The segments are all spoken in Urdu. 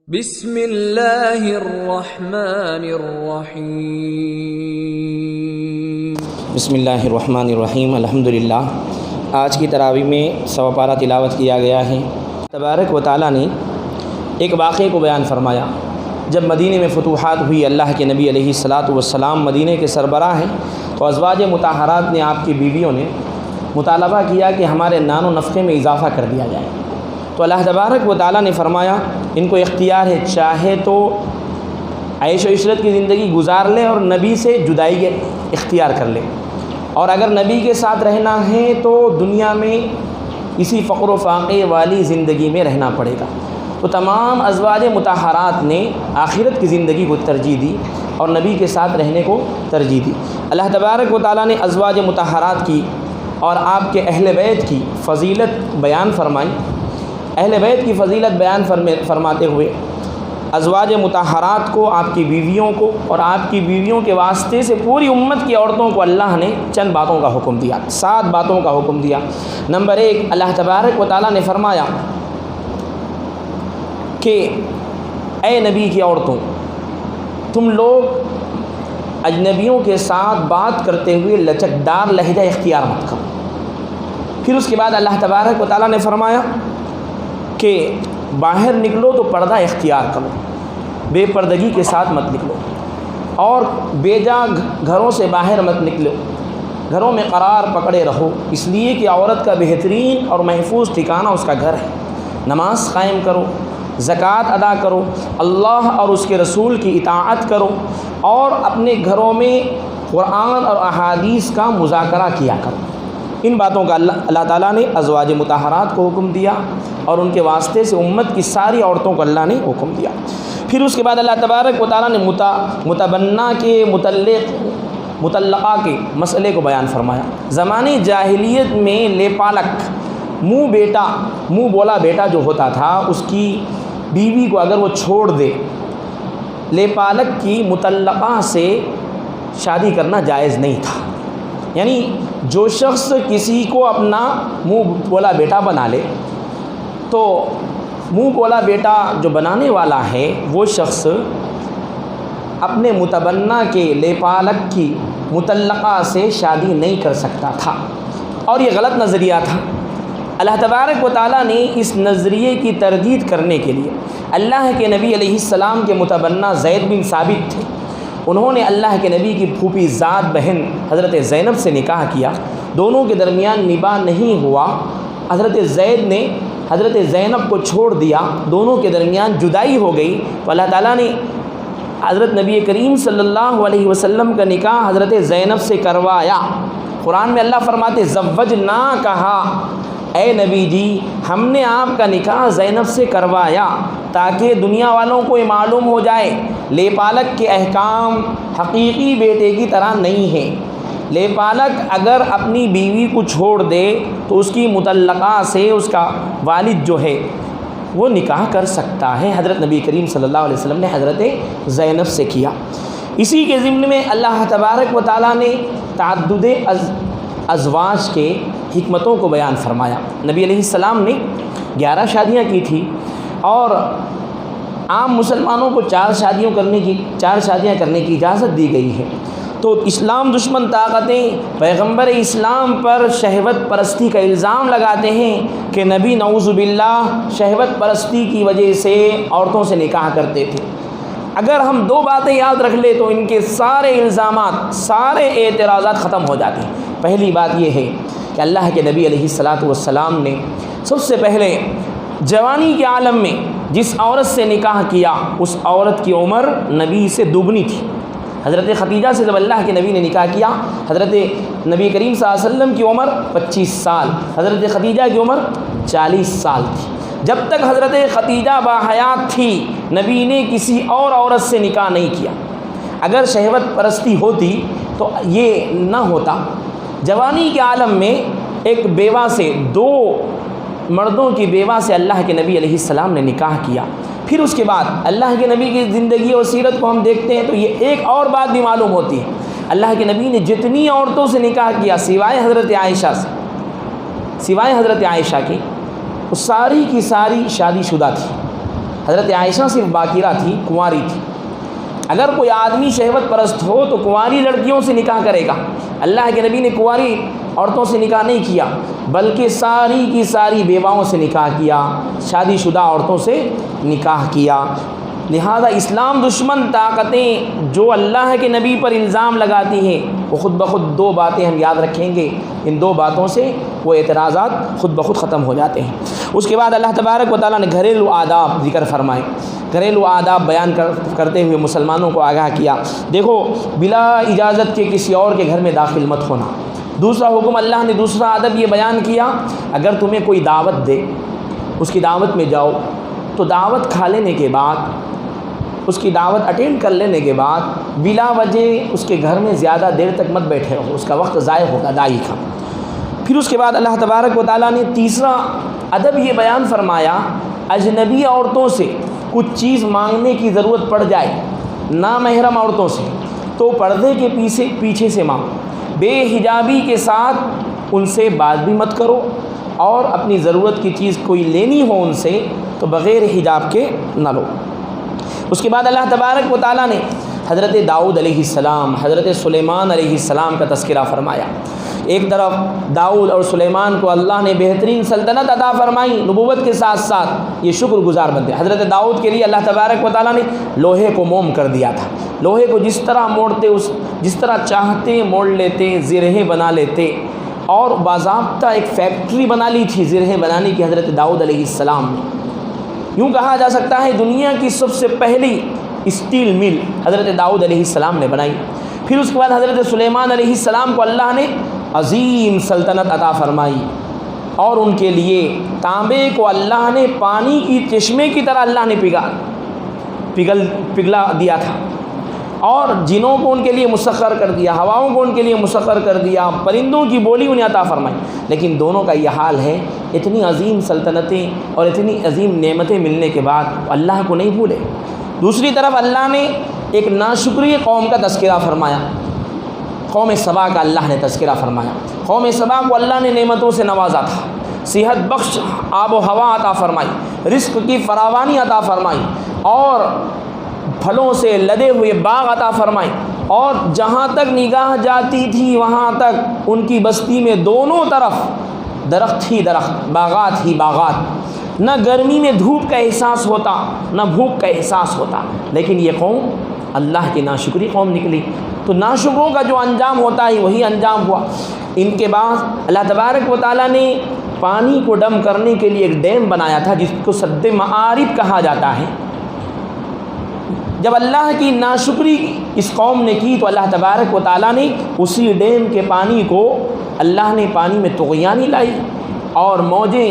بسم اللہ الرحمن الرحیم۔ بسم اللہ الرحمن الرحیم۔ الحمدللہ۔ آج کی تراویح میں 100 پارہ تلاوت کیا گیا ہے۔ تبارک و تعالیٰ نے ایک واقعے کو بیان فرمایا۔ جب مدینے میں فتوحات ہوئی، اللہ کے نبی علیہ الصلاۃ والسلام مدینے کے سربراہ ہیں، تو ازواج مطہرات نے، آپ کی بیویوں نے مطالبہ کیا کہ ہمارے نان و نفقے میں اضافہ کر دیا جائے۔ تو اللہ تبارک و تعالیٰ نے فرمایا ان کو اختیار ہے، چاہے تو عیش و عشرت کی زندگی گزار لے اور نبی سے جدائی اختیار کر لے، اور اگر نبی کے ساتھ رہنا ہے تو دنیا میں اسی فقر و فاقے والی زندگی میں رہنا پڑے گا۔ تو تمام ازواج مطہرات نے آخرت کی زندگی کو ترجیح دی اور نبی کے ساتھ رہنے کو ترجیح دی۔ اللہ تبارک و تعالیٰ نے ازواج مطہرات کی اور آپ کے اہل بیت کی فضیلت بیان فرمائی۔ اہل بیت کی فضیلت بیان فرماتے ہوئے ازواج مطہرات کو، آپ کی بیویوں کو اور آپ کی بیویوں کے واسطے سے پوری امت کی عورتوں کو اللہ نے چند باتوں کا حکم دیا، 7 باتوں کا حکم دیا۔ نمبر 1، اللہ تبارک و تعالیٰ نے فرمایا کہ اے نبی کی عورتوں، تم لوگ اجنبیوں کے ساتھ بات کرتے ہوئے لچکدار لہجہ اختیار مت کرو۔ پھر اس کے بعد اللہ تبارک و تعالیٰ نے فرمایا کہ باہر نکلو تو پردہ اختیار کرو، بے پردگی کے ساتھ مت نکلو، اور بے جا گھروں سے باہر مت نکلو، گھروں میں قرار پکڑے رہو، اس لیے کہ عورت کا بہترین اور محفوظ ٹھکانہ اس کا گھر ہے۔ نماز قائم کرو، زکوٰۃ ادا کرو، اللہ اور اس کے رسول کی اطاعت کرو، اور اپنے گھروں میں قرآن اور احادیث کا مذاکرہ کیا کرو۔ ان باتوں کا اللہ تعالیٰ نے ازواج مطہرات کو حکم دیا اور ان کے واسطے سے امت کی ساری عورتوں کو اللہ نے حکم دیا۔ پھر اس کے بعد اللہ تبارک و تعالیٰ نے متبنہ کے مطلقہ کے مسئلے کو بیان فرمایا۔ زمانے جاہلیت میں لے پالک، منہ بولا بیٹا جو ہوتا تھا، اس کی بیوی کو اگر وہ چھوڑ دے، لے پالک کی مطلقہ سے شادی کرنا جائز نہیں تھا۔ یعنی جو شخص کسی کو اپنا منہ بولا بیٹا بنا لے، تو منہ بولا بیٹا جو بنانے والا ہے وہ شخص اپنے متبنہ کے لے پالک کی مطلقہ سے شادی نہیں کر سکتا تھا، اور یہ غلط نظریہ تھا۔ اللہ تبارک و تعالیٰ نے اس نظریے کی تردید کرنے کے لیے اللہ کے نبی علیہ السلام کے متبنہ زید بن ثابت تھے، انہوں نے اللہ کے نبی کی پھوپھی ذات بہن حضرت زینب سے نکاح کیا۔ دونوں کے درمیان نباہ نہیں ہوا، حضرت زید نے حضرت زینب کو چھوڑ دیا، دونوں کے درمیان جدائی ہو گئی، تو اللہ تعالیٰ نے حضرت نبی کریم صلی اللہ علیہ وسلم کا نکاح حضرت زینب سے کروایا۔ قرآن میں اللہ فرماتے زوجنا، کہا اے نبی جی ہم نے آپ کا نکاح زینب سے کروایا تاکہ دنیا والوں کو یہ معلوم ہو جائے لے پالک کے احکام حقیقی بیٹے کی طرح نہیں ہیں۔ لے پالک اگر اپنی بیوی کو چھوڑ دے تو اس کی مطلقہ سے اس کا والد جو ہے وہ نکاح کر سکتا ہے۔ حضرت نبی کریم صلی اللہ علیہ وسلم نے حضرت زینب سے کیا۔ اسی کے ضمن میں اللہ تبارک و تعالیٰ نے تعدد ازواج کے حکمتوں کو بیان فرمایا۔ نبی علیہ السلام نے 11 شادیاں کی تھی، اور عام مسلمانوں کو 4 شادیاں کرنے کی اجازت دی گئی ہے۔ تو اسلام دشمن طاقتیں پیغمبر اسلام پر شہوت پرستی کا الزام لگاتے ہیں کہ نبی نعوذ باللہ شہوت پرستی کی وجہ سے عورتوں سے نکاح کرتے تھے۔ اگر ہم 2 باتیں یاد رکھ لیں تو ان کے سارے الزامات، سارے اعتراضات ختم ہو جاتے ہیں۔ پہلی بات یہ ہے کہ اللہ کے نبی علیہ الصلاۃ والسلام نے سب سے پہلے جوانی کے عالم میں جس عورت سے نکاح کیا، اس عورت کی عمر نبی سے دوگنی تھی۔ حضرت خدیجہ سے جب اللہ کے نبی نے نکاح کیا، حضرت نبی کریم صلی اللہ علیہ وسلم کی عمر 25 سال، حضرت خدیجہ کی عمر 40 سال تھی۔ جب تک حضرت خدیجہ باحیات تھی، نبی نے کسی اور عورت سے نکاح نہیں کیا۔ اگر شہوت پرستی ہوتی تو یہ نہ ہوتا۔ جوانی کے عالم میں ایک بیوہ سے، 2 مردوں کی بیوہ سے اللہ کے نبی علیہ السلام نے نکاح کیا۔ پھر اس کے بعد اللہ کے نبی کی زندگی اور سیرت کو ہم دیکھتے ہیں تو یہ ایک اور بات بھی معلوم ہوتی ہے، اللہ کے نبی نے جتنی عورتوں سے نکاح کیا سوائے حضرت عائشہ کی، وہ ساری کی ساری شادی شدہ تھی۔ حضرت عائشہ صرف باکرہ تھی، کنواری تھی۔ اگر کوئی آدمی شہوت پرست ہو تو کنواری لڑکیوں سے نکاح کرے گا۔ اللہ کے نبی نے کنواری عورتوں سے نکاح نہیں کیا، بلکہ ساری کی ساری بیواؤں سے نکاح کیا، شادی شدہ عورتوں سے نکاح کیا۔ لہذا اسلام دشمن طاقتیں جو اللہ کے نبی پر الزام لگاتی ہیں، وہ خود بخود دو باتیں ہم یاد رکھیں گے، ان دو باتوں سے وہ اعتراضات خود بخود ختم ہو جاتے ہیں۔ اس کے بعد اللہ تبارک و تعالیٰ نے گھریلو آداب ذکر فرمائے، گھریلو آداب بیان کرتے ہوئے مسلمانوں کو آگاہ کیا۔ دیکھو، بلا اجازت کے کسی اور کے گھر میں داخل مت ہونا۔ دوسرا حکم اللہ نے، دوسرا ادب یہ بیان کیا، اگر تمہیں کوئی دعوت دے، اس کی دعوت میں جاؤ تو دعوت کھا لینے کے بعد، اس کی دعوت اٹینڈ کر لینے کے بعد بلا وجہ اس کے گھر میں زیادہ دیر تک مت بیٹھے رہو، اس کا وقت ضائع ہوگا داعی کا۔ پھر اس کے بعد اللہ تبارک و تعالیٰ نے تیسرا ادب یہ بیان فرمایا، اجنبی عورتوں سے کچھ چیز مانگنے کی ضرورت پڑ جائے، نامحرم عورتوں سے، تو پردے کے پیچھے سے مانگو، بے حجابی کے ساتھ ان سے بات بھی مت کرو، اور اپنی ضرورت کی چیز کوئی لینی ہو ان سے تو بغیر حجاب کے نہ لو۔ اس کے بعد اللہ تبارک و تعالیٰ نے حضرت داؤد علیہ السلام، حضرت سلیمان علیہ السلام کا تذکرہ فرمایا۔ ایک طرف داؤد اور سلیمان کو اللہ نے بہترین سلطنت عطا فرمائی، نبوت کے ساتھ ساتھ یہ شکر گزار بندے۔ حضرت داؤد کے لیے اللہ تبارک و تعالیٰ نے لوہے کو موم کر دیا تھا، لوہے کو جس طرح موڑتے، جس طرح چاہتے موڑ لیتے، زرہیں بنا لیتے، اور باضابطہ ایک فیکٹری بنا لی تھی زرہیں بنانے کی حضرت داؤد علیہ السلام نے۔ یوں کہا جا سکتا ہے دنیا کی سب سے پہلی اسٹیل مل حضرت داؤد علیہ السلام نے بنائی۔ پھر اس کے بعد حضرت سلیمان علیہ السلام کو اللہ نے عظیم سلطنت عطا فرمائی، اور ان کے لیے تانبے کو اللہ نے پانی کی چشمے کی طرح اللہ نے پگھلا دیا تھا، اور جنوں کو ان کے لیے مسخر کر دیا، ہواؤں کو ان کے لیے مسخر کر دیا، پرندوں کی بولی انہیں عطا فرمائی۔ لیکن دونوں کا یہ حال ہے، اتنی عظیم سلطنتیں اور اتنی عظیم نعمتیں ملنے کے بعد اللہ کو نہیں بھولے۔ دوسری طرف اللہ نے ایک ناشکری قوم کا تذکرہ فرمایا، قوم سبا کا اللہ نے تذکرہ فرمایا۔ قوم سبا کو اللہ نے نعمتوں سے نوازا تھا، صحت بخش آب و ہوا عطا فرمائی، رزق کی فراوانی عطا فرمائی، اور پھلوں سے لدے ہوئے باغ عطا فرمائی، اور جہاں تک نگاہ جاتی تھی وہاں تک ان کی بستی میں دونوں طرف درخت ہی درخت، باغات ہی باغات، نہ گرمی میں دھوپ کا احساس ہوتا، نہ بھوک کا احساس ہوتا۔ لیکن یہ قوم اللہ کی ناشکری قوم نکلی، تو ناشکروں کا جو انجام ہوتا ہے وہی انجام ہوا۔ ان کے بعد اللہ تبارک و تعالیٰ نے پانی کو ڈم کرنے کے لیے ایک ڈیم بنایا تھا جس کو سد معارب کہا جاتا ہے۔ جب اللہ کی ناشکری اس قوم نے کی تو اللہ تبارک و تعالیٰ نے اسی ڈیم کے پانی کو، اللہ نے پانی میں طغیانی لائی، اور موجیں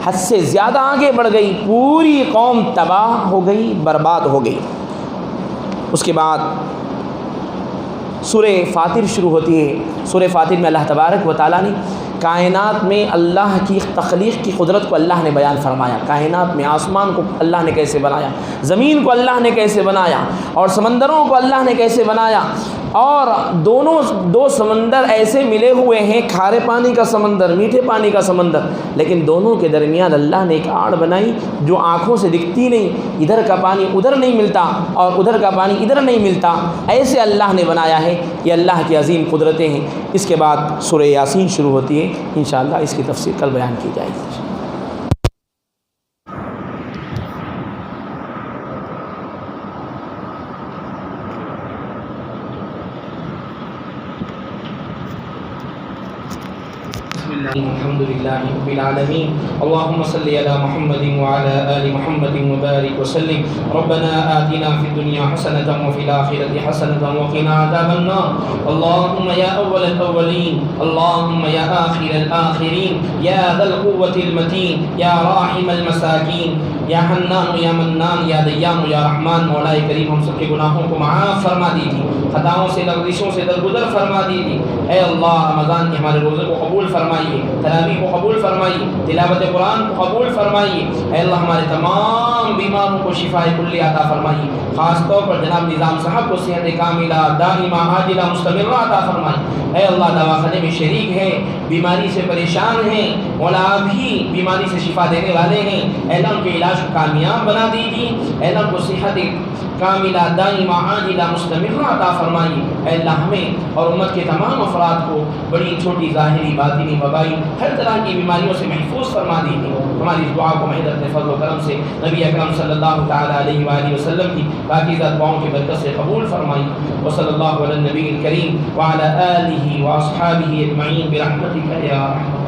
حد سے زیادہ آگے بڑھ گئی، پوری قوم تباہ ہو گئی، برباد ہو گئی۔ اس کے بعد سورہ فاطر شروع ہوتی ہے۔ سورہ فاطر میں اللہ تبارک و تعالیٰ نے کائنات میں اللہ کی تخلیق کی قدرت کو اللہ نے بیان فرمایا۔ کائنات میں آسمان کو اللہ نے کیسے بنایا، زمین کو اللہ نے کیسے بنایا، اور سمندروں کو اللہ نے کیسے بنایا، اور دو سمندر ایسے ملے ہوئے ہیں، کھارے پانی کا سمندر، میٹھے پانی کا سمندر، لیکن دونوں کے درمیان اللہ نے ایک آڑ بنائی جو آنکھوں سے دکھتی نہیں، ادھر کا پانی ادھر نہیں ملتا اور ادھر کا پانی ادھر نہیں ملتا، ایسے اللہ نے بنایا ہے۔ یہ اللہ کی عظیم قدرتیں ہیں۔ اس کے بعد سورہ یاسین شروع ہوتی ہے، انشاءاللہ اس کی تفسیر کل بیان کی جائے گی۔ الحمد لله رب العالمين، اللهم صل على محمد وعلى آل محمد وبارك وسلم۔ ربنا آتنا في الدنيا حسنة وفي الآخرة حسنة وقنا عذاب النار۔ اللهم يا أول الأولين، اللهم يا آخر الآخرين، يا ذا القوة المتين، يا راحم المساكين، یا حنان یا منان یا دیان یا رحمان، مولا کریم ہم سب کے گناہوں کو معاف فرما دیجیے، خطاؤں سے لغزشوں سے درگزر فرما دیجیے۔ اے اللہ رمضان کے ہمارے روزے کو قبول فرمائیے، تراویح کو قبول فرمائیے، تلاوت قرآن کو قبول فرمائیے۔ اے اللہ ہمارے تمام بیماروں کو شفاء کلی عطا فرمائیے، خاص طور پر جناب نظام صاحب کو صحت کاملہ دائمہ عاجلہ مستمرہ عطا فرمائیے۔ اے اللہ دواخانے میں شریک ہیں، بیماری سے پریشان ہیں، مولا آپ ہی بیماری سے شفا دینے والے ہیں، اے اللہ ان کے علاج علاج کو کامیاب بنا دیجیے، اے اللہ کو صحت کاملہ دائمہ عاجلہ مستمرہ عطا فرمائی، اے اللہ ہمیں اور امت کے تمام افراد کو بڑی چھوٹی ظاہری باطنی وبائی ہر طرح کی بیماریوں سے محفوظ فرما دیجیے۔ ہماری اس دعا کو محض فضل و کرم سے نبی اکرم صلی اللہ تعالیٰ علیہ وآلہ وسلم کی پاکیزہ دعاؤں کی برکت سے قبول فرمائی۔ وصلی اللہ علی النبی الکریم وعلی آلہ واصحابہ اجمعین برحمتک یا ارحم